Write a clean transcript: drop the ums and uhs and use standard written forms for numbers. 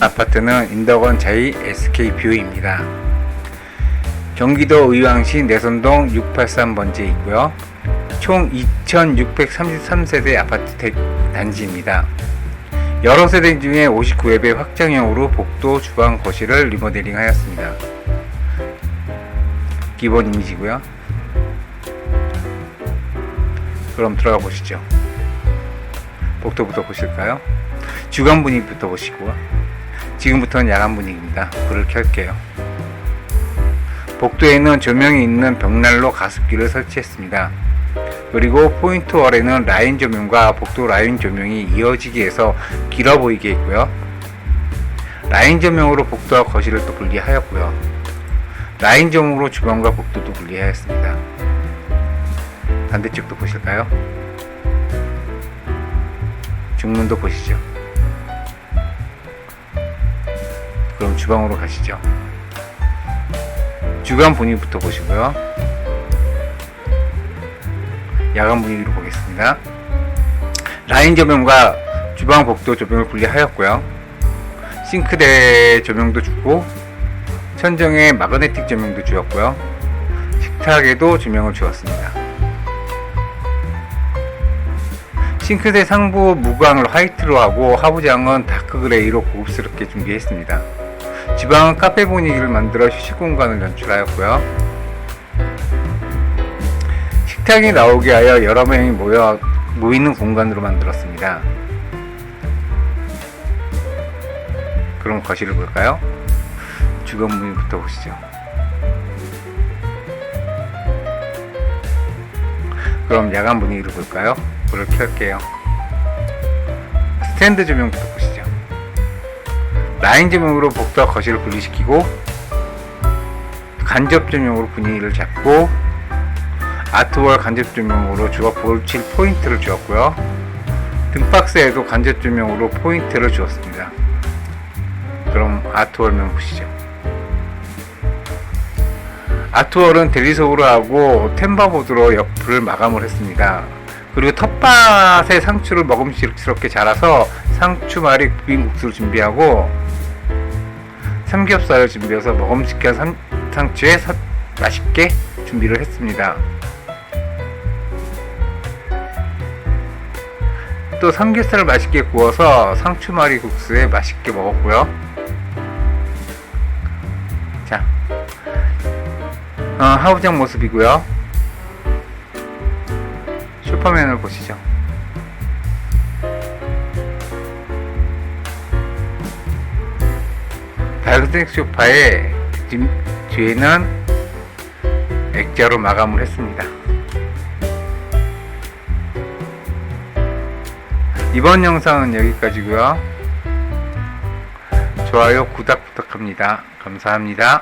아파트는 인덕원 자이 SK뷰입니다. 경기도 의왕시 내선동 683번지에 있고요. 총 2633세대 아파트 단지입니다. 여러 세대 중에 59회 확장형으로 복도, 주방, 거실을 리모델링 하였습니다. 기본 이미지고요. 그럼 들어가 보시죠. 복도부터 보실까요? 주간 분위기부터 보시고, 지금부터는 야간 분위기입니다. 불을 켤게요. 복도에는 조명이 있는 벽난로 가습기를 설치했습니다. 그리고 포인트월에는 라인 조명과 복도 라인 조명이 이어지게 해서 길어 보이게 했고요. 라인 조명으로 복도와 거실을 또 분리하였고요. 라인 조명으로 주방과 복도도 분리하였습니다. 반대쪽도 보실까요? 중문도 보시죠. 그럼 주방으로 가시죠. 주간 분위기부터 보시고요. 야간 분위기로 보겠습니다. 라인 조명과 주방 복도 조명을 분리하였고요. 싱크대 조명도 주고 천정에 마그네틱 조명도 주었고요. 식탁에도 조명을 주었습니다. 싱크대 상부 무광을 화이트로 하고 하부장은 다크 그레이로 고급스럽게 준비했습니다. 주방은 카페 분위기를 만들어 휴식 공간을 연출하였고요. 식탁이 나오게 하여 여러 명이 모이는 공간으로 만들었습니다. 그럼 거실을 볼까요? 주방 분위기부터 보시죠. 그럼 야간 분위기를 볼까요? 불을 켤게요. 스탠드 조명부터 보시죠. 라인 조명으로 복도와 거실을 분리시키고 간접 조명으로 분위기를 잡고 아트월 간접 조명으로 주각 볼칠 포인트를 주었고요. 등박스에도 간접 조명으로 포인트를 주었습니다. 그럼 아트월면 보시죠. 아트월은 대리석으로 하고 템바보드로 옆을 마감을 했습니다. 그리고 텃밭의 상추를 먹음직스럽게 자라서 상추말이 비빔국수를 준비하고 삼겹살을 준비해서 먹음직한 상추에 맛있게 준비를 했습니다. 또 삼겹살을 맛있게 구워서 상추말이 국수에 맛있게 먹었고요. 자, 하부장 모습이고요. 슈퍼맨을 보시죠. 다이어트식 소파에 뒤에는 액자로 마감을 했습니다. 이번 영상은 여기까지고요. 좋아요, 구독 부탁합니다. 감사합니다.